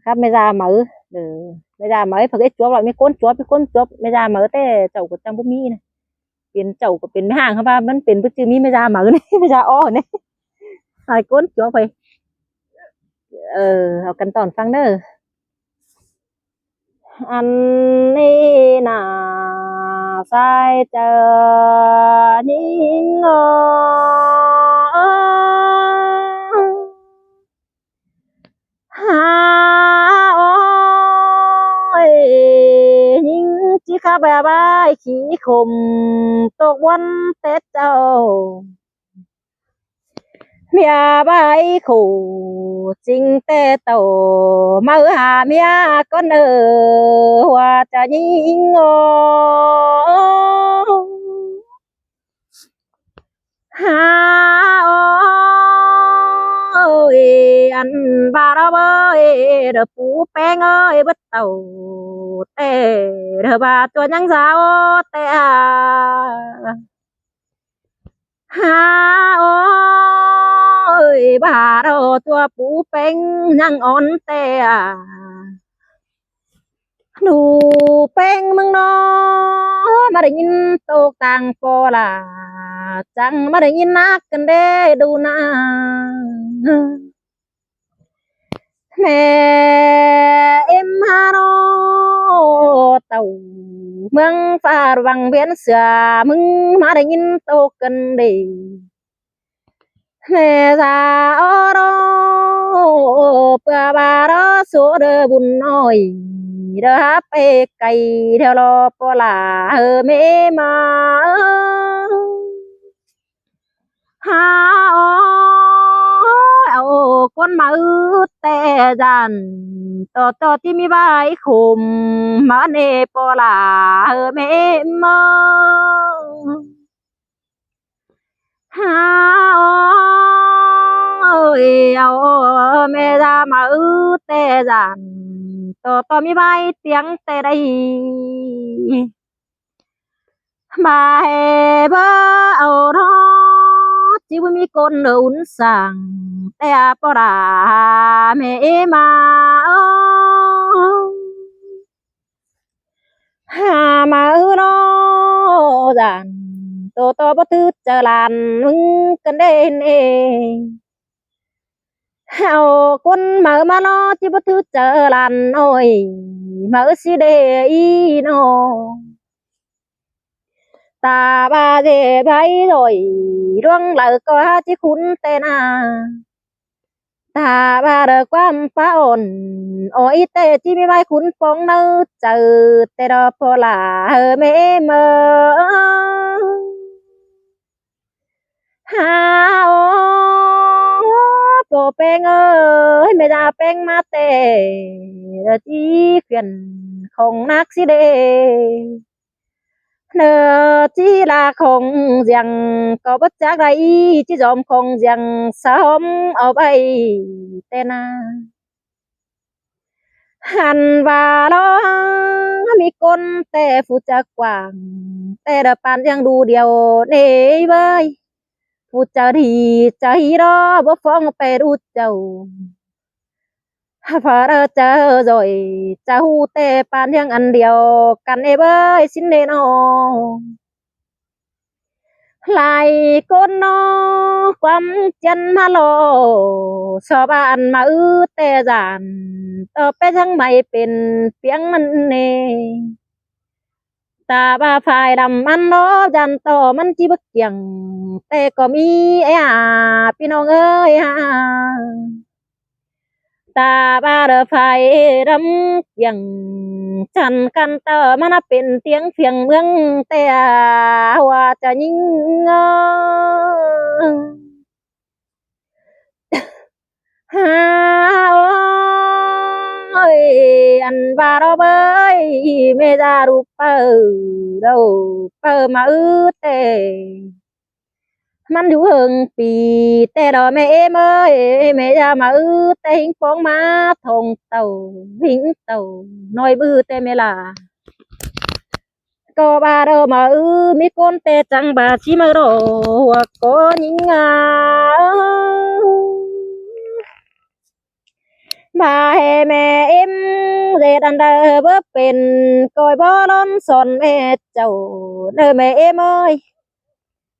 ครับไม่ra mở ừ.ไม่ra mở phải cái chúa lại mấy côn chúaไม่ra mở thế chậu của trang bút mi nàyเป็นเจ้าก็เป็นห้างครับว่ามันเป็นปัจจุบันไม่ra mởนี่ไม่raอ้อนี่ใส่ก้นจั่วไปเอากันตอนฟังเด้ออันนี้น่าใส่เจอนิ่งหาโอ้ยยิ่งจีข้าแบบใบขี้ขมตกวันเต็ดเจ้าเมียใบขู่จริงแต่โตมาหาเมียก็เนอว่าจะยิงหาโอ้ยอันบาราเบยเดอปูแป้งเอ้ยบัดเต่าแต่เดอบาตัวยังสาวแต่หาโอ้ยบาเราตัวปูเป็นยังอ่อนแต่หนูเป็นมึงนอมาได้ยินตกต่างปอล่ะจังมาได้ยินนักกันเด้ดูนะแม่เอ็มฮาโรเต่าเมืองฟ้าวังเวียนเสือมึงมาได้ยินตกกันเด้แม่สาวเพื่อบารสูเดบุญน้อยเด้อไปไกลเท่ารอปลาเมมาหาเอาคนมาแต่จันต่อที่มีใบคุมมาเนปลาเมมาหาเอาแม่ดามาแต่จันต่อมีใบเตียงแต่ใดมาเบอเอาทอจิบมีคนอุ่นสั่งแต่ปราแม่มาหามาโนจันต่อบ่ถือเจอลานมึงกันเด้เองเอาคนมาล้อจิบ่ถือเจอลานโอ้ยมาสิเดอีโนตาบาเดไผrồi đuông lỡ có chỉ khún tên ta ba đờ quan phá ổn ôi tê chỉ mi mai khún phong nơ chờ tê đò phô là hờ mê mơ ha ô phô beng ơi mẹ ra beng ma tê chỉ khuyên không nát xí đê nơ chỉ là không rằng có bất giác đây chỉ dòm không rằng sớm ở bay tênหันว่าล้อมีคนแต่ผู้จักกว้างแต่เดปานยังดูเดียวเน่เว้ยผู้จะดีใจรอบ่ฟ้องไปรู้เจ้าพอเราเจอrồiจะหูแต่ปานยังอันเดียวกันเอ้ยสินเนนอลายก้นนอความจันมาโลชาวบ้านมาแต่จานต่อไปทั้งไม่เป็นเพียงมันเองตาบาฝ่ายดำมันโนจันต่อมันจีบเกียงแต่ก็มีพี่น้องเอ้ยตาบาเดอไฟดำเกียงฉันกันเตอมันเป็นเตียงเพียงเมืองแต่ว่าจะยิ่งฮาโอ้ยอันบาเราเบยเมจารูเปอเราเปอมาแต่มันอยู่เฮิงปีแต่ดอแม่เมยแม่ยามาแต่หิงฟองมาทงเต่าหิงเต่าน้อยบื้อแต่เมลาก็บาเรามามีคนแต่จังบาชิมาโรว่าก็ยิง bà hè mẹ em dệt ăn đờ bớt bên coi bó lon son mẹ chầu nơi mẹ em ơi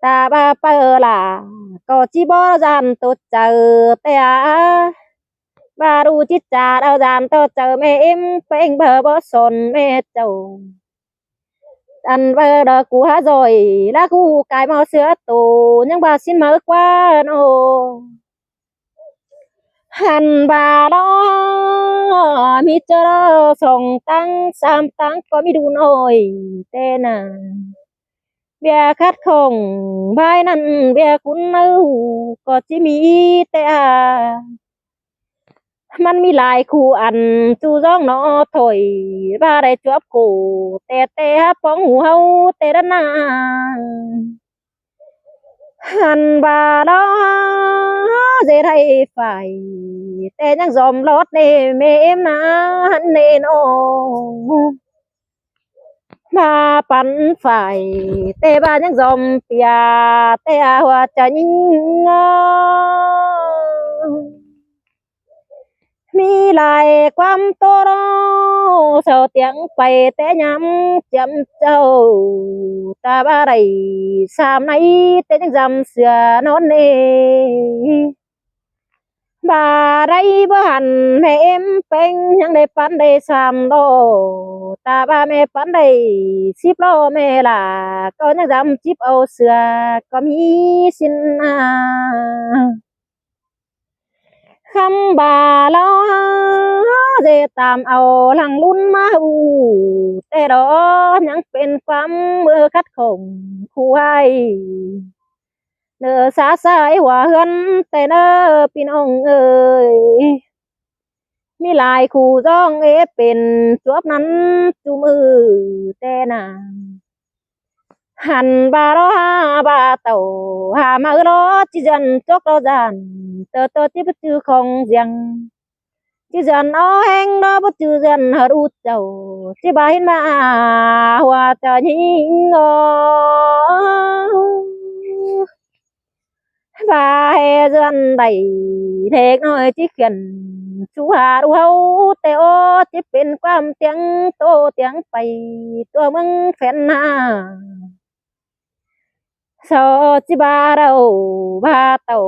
ta ba bơ là có chi bó gian tốt chờ te à ba đu chít trà đau gian tốt chờ mẹ em phênh bờ bó son mẹ chầu ăn bơ đờ cú há rồi lá cú cái màu sữa tù nhưng bà xin mở qua nô hàn bà đó mi cho đó sòng tăng sam tăng có mi đu nồi tên à bia khát không vai năn bia cún nâu có chỉ mi tê àมันมีหลายคู่อันจูจ้องเนาะถอยบ้าได้จวบคู่แต่ป้องหูเฮาแต่ด้านหน้าหันบาดอเจไทยฝ่ายแต่ยังยอมรถเนเมมนะหันเนโนมาปั่นฝ่ายแต่บ้านยังยอมเปียแต่หัวใจยิ่งมีหลายความโตโรเสาเตียงไปแต่ย้ำจำเจ้าตาบ้าไรสามในแต่ยังจำเสือนอนเนบาไรบ้านแม่เอ็มเป็นยังได้ปันได้สามโลตาบ้าแม่ปันได้10 โลแม่ล่ะก็ยังจำจิบเอาเสือก็มีสินนา คำบาลอเจตามเอาหลังลุ้นมาอูแต่ดอยังเป็นความมือคัดข่มคู่ให้เนอสาสายหัวเฮือนแต่เนอพี่น้องเอ้ยมีหลายคู่จ้องเป็นจวบนั้นจูมือแต่นา hàn bà đó ha bà tàu hà mà đó chỉ dần chốc đó dàn tơ tiếp bất chư không riêng chỉ dần nó heng đó bất chư dần hở út tàu chỉ bà hin mà hòa cho nhinh bà hè dần đầy thế nói chỉ khiển chú hà đu hâu tê ô chỉเป็นความtiếng tô tiếng bayตัวมึงแฟนนา so chi ba đầu ba tàu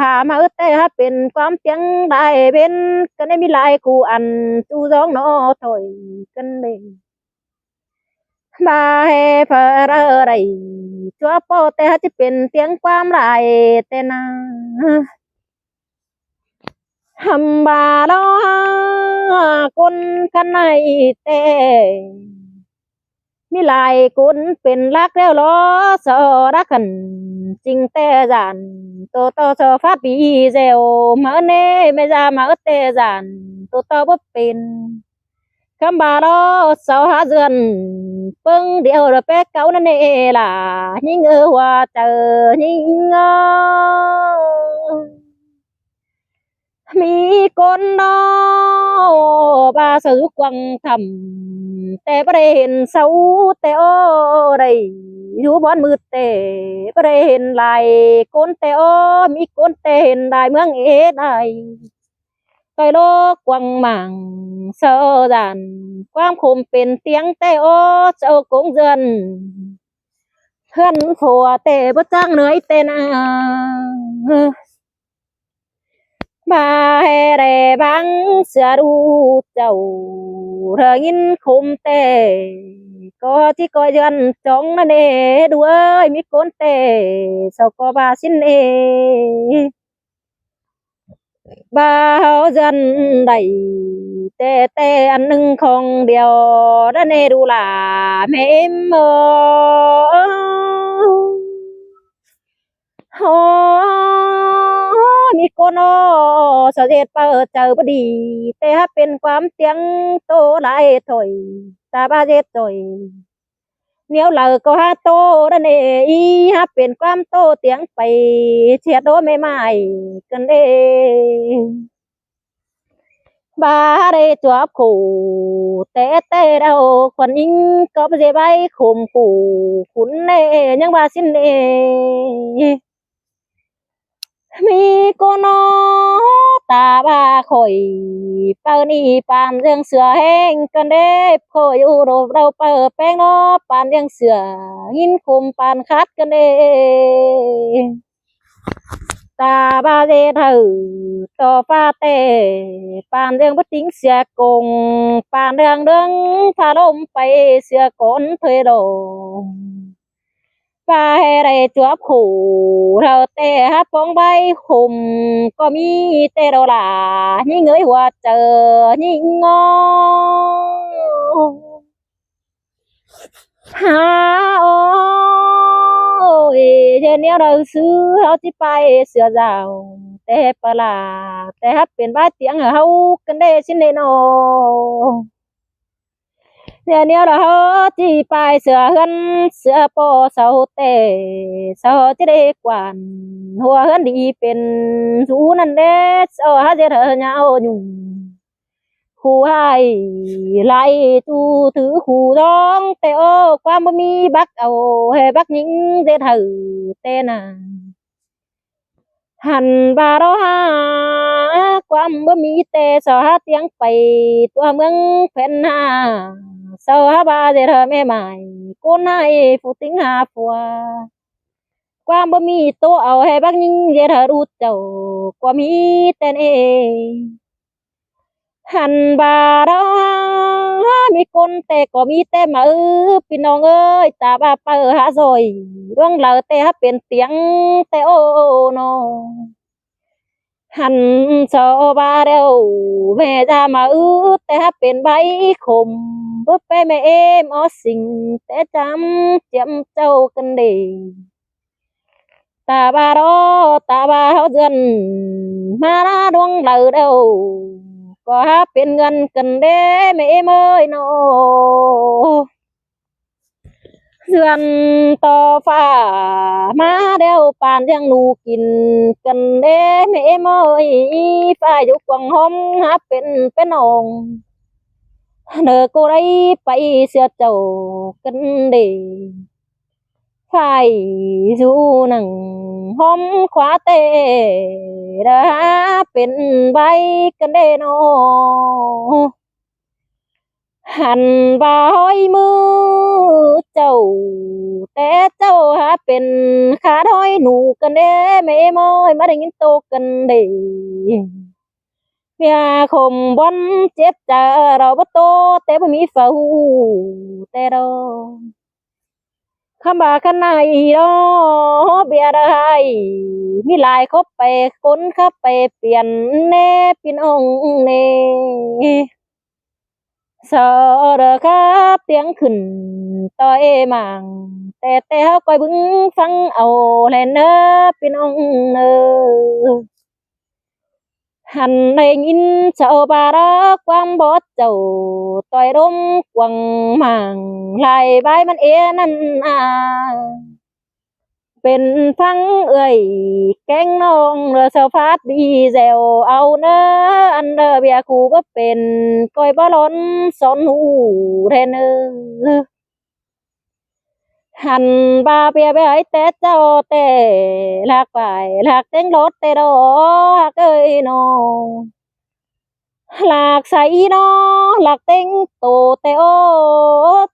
hà mà ướt tê hátเป็นความเสียงได้เป็นกันได้มีหลายคู่อันจูจ้องเนาะถอยกันเลยมาเฮเพออะไรชัวโปแต่จะเป็นเสียงความหลายแต่นาหำบาดอคนกันในเต มีหลายคนเป็นรักแล้วล้อสอรักกันจริงแต่จานโตสอฟ้าปีเซลมาเน่ไม่จามาแต่จานโตบ่เป็นคำบาดอสาวหาเดือนเพิ่งเดียวเราแป๊กเก่านั่นเองล่ะยิ่งว่าเจอยิ่งมีคนนอบาสือกวังทำแต่ประเห็นเสาแต่โอ้ได้อยู่บ้านมืดแต่ประเห็นลายคนแต่โอ้มีคนแต่เห็นได้เมืองได้ไกลโลกกวังหมางเสอจานความคมเป็นเตียงแต่โอ้เจ้ากงเดือนเพื่อนผัวแต่บ่จ้างเหนื่อยแต่นา bà hè đè băng xưa đu chầu thờ nghìn khum tê có chỉ có dân trong nó nè đu ơi mi côn tê sao có bà xin nè bà hao dân đầy tê tê ăn nưng không điều đó nè đu là mẹ em mơมีคนอ้อเสด็จเปิดเจอพอดีแต่ถ้าเป็นความเตียงโตหลายถอยตาบาเจ็ดถอยเนี้ยวเหล่าก็หาโตนั่นเองอีถ้าเป็นความโตเตียงไปเชียดโดไม่ไม่กันเองบาได้จวบขู่แต่เราคนยิงก็ไม่ใช่ใบข่มขู่คุณเน่ยังบาสินเน่ มีcô nó ตาบ้าข่อยเปิ้นี่ปานเรื่องเสือแห้งกันเด้ข่อยอยู่โรบเราเปิดแป้งเนาะปานเรื่องเสือหินคุมปานคัดกันเด้ตาบ้าเดเธอต่อฟ้าเตปานเรื่องบ่ติงเสียกงปานเรื่องพาลมไปเสือกนเผยดงป้าให้ได้จวบขู่เราแต่ฮับปองใบคุมก็มีแต่เราหลายิ่งเงยหัวเจอยิ่งงอหาโอ้ยเดี๋ยวนี้เราซื้อเขาที่ไปเสือดาวแต่ปลาแต่ฮับเป็นบ้าเตียงเฮากันได้ชินเดโนเดี๋ยวนี้เราที่ไปเสือเฮือนเสือปอเสาแต่เสาจะได้กวนหัวเฮือนดีเป็นสูนั่นเด้เสาหาเจอเธอเหงาอยู่คู่ให้ไล่ตูถือคู่ร้องแต่โอ้ความบ่มีบักเอาให้บักยิงเด็ดถือแต่น่ะหันบาเราหาความบ่มีแต่เสาหาเตียงไปตัวเมืองแผ่นหาเสาหาบาเด็ดเธอแม่ใหม่กูนายผู้ติงหาผัวความบ่มีตัวเอาให้บักยิงเด็ดเธอรู้เจ้าความมีแต่เอง หันบารามีคนแต่ก็มีแต่มาพี่น้องเอ้ยตาบาเปิหาซอยเรื่องเราแต่ฮะเป็นเตียงแต่โอ้นอหันสอบาเดียวแม่จะมาแต่ฮะเป็นใบขมเพื่อไปแม่เอ็มอสิ่งแต่จำเจียมเจ้ากันเดตาบารอตาบาเฮาเดือนมาหน้าดวงเราเดียว ก็เป็นเงินกันเด้แม่เมยโนเดือนต่อฟ้ามาเดียวปานยังหนูกินกันเด้แม่เมยฟ้าอยู่กวางห้องหาเป็นองเนอกูได้ไปเสียเจ้ากันเด้ฝ่ายสู่หนังห้อมขวาเตดาเป็นใบกันเด้โน หันบ่าห้อยมือเจ้าแต่เจ้าหาเป็นขาด้อยหนูกันเด้แม่มอยมาได้ยินโตกันเด้เมียคมบอนเจ็บจะเราบ่โตแต่บ่มีเฝ้าแต่ดอคำบ่าคันไหนดอเบียได้มีหลายคบไปคนขับไปเปลี่ยนแน่พี่น้องแน่ sợ đờ khắp tiếng khẩn tôi màngแต่เฮาคอยเบิ่งฟังเอาแลเน้อพี่น้องเอ้อหันได้ยินเจ้าบารักความบ่เจ้าต่อยดมกวางหมางลายบายมันเอนั่นอาเป็นฟังเอ่ยแกงน้องเรือเสาฟาดดีแซวเอาเน้ออันเด้อเบียคูบ่เป็นก้อยบ่ล้นสอนหูแท้เน้อ หันบาเปียไปให้แต่เจ้าแต่หลากไปหลากเต็งรถแต่ดอกเอ้ยน้องหลากใส่น้อหลากเต็งโตแต่โอ้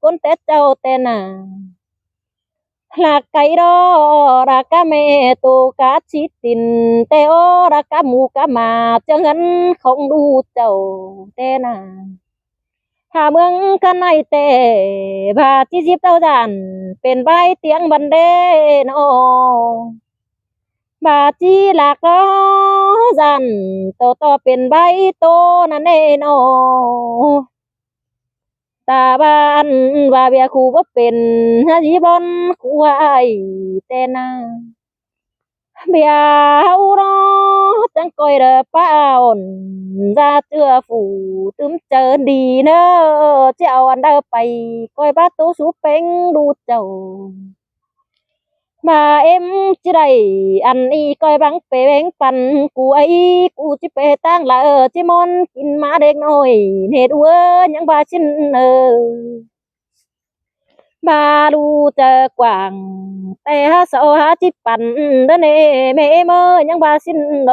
คนแต่เจ้าแต่น่ะหลากไก่ดอรักกะแม่โตกะชิดตินแต่โอ้รักกะหมูกะหมาเจ้าเงินของดูเจ้าแต่น่ะ ถ้าเมืองกันในแต่บาทที่สิบเท่าดันเป็นใบเตียงบันเดนอบาทที่หลักร้อจันโตเป็นใบโตนั่นเองตาบ้านว่าเบียคูบ่เป็นฮะจีบอนคูไว้แต่นา bây hậu đó chẳng coi đờ paon ra chưa phủ tướm chờ đi nữa treo anh đâu bay coi bát tố sú bánh đu chầu mà em chỉ đầy ăn y coi bánh bê bánh pan cụ ấy cụ chỉ bê tang là chỉ món kín má đếch nồi nè đua những bà xin ba lu chờ quảngแต่หาเสาหาจิปันเด้อเน่แม่เมื่อยังบาสินโด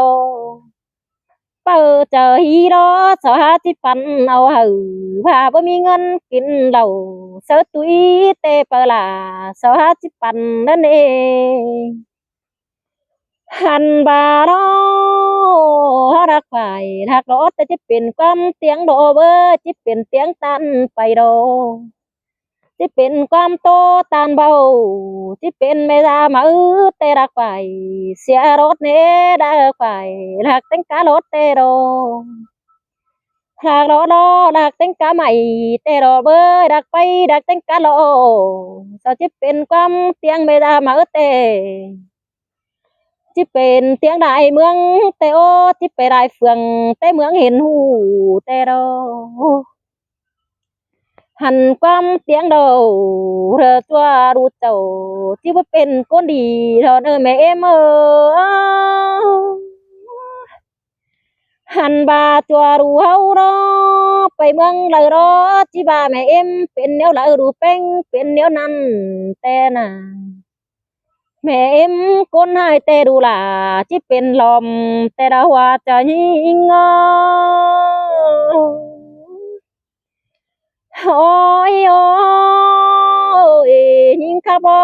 เปิดเจอฮีโร่สอหาที่ปันเอาหือว่าบ่มีเงินกินเหล้าเสอตุยเตเปล่าสอหาที่ปันนั่นเองหันบาโรรักไปรักรถแต่จะเป็นความเตียงโดเบอร์จะเป็นเตียงตันไปโดจะเป็นความโตตานเบาจะเป็นไม่ได้มาแต่รักไปเสียรถเนได้ไปรักตั้งกะรถเตโดรักรถรักตั้งกะใหม่เตโดเบอร์รักไปรักตั้งกะโลจะเป็นความเตียงไม่ได้มาเตจิเป็นเตียงđạiเมืองเตโอจิไปđạiเฟืองเตเมืองเห็นหูเตโดหันความเตียงโดเรอตัวรู้เจ้าจิว่าเป็นคนดีเท่าเนอแม่เอ็มหันบาตัวรู้เฮารอไปเมืองเลยรอจิบาแม่เอ็มเป็นแนวเลยรู้เป้งเป็นแนวนั้นแต่น่ะแม่เอ็มคนให้แต่ดูล่ะจิเป็นลมแต่ละว่าจะยิงโอ้ยโอ้ยยิงข้าบ่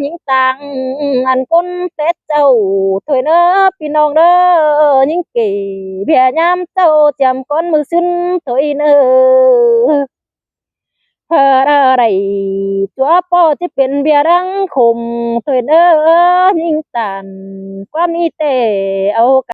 ยิงตังอันคนเต็ดเจ้าถอยเน้อพี่น้องเด้อยิงเก๋เบียยามเจ้าจำก้นมือซึ้นถอยเน้อเพออะไรจัวป้อจะเป็นเบียรังคมถอยเน้อยิงตันความนี้แต่เอา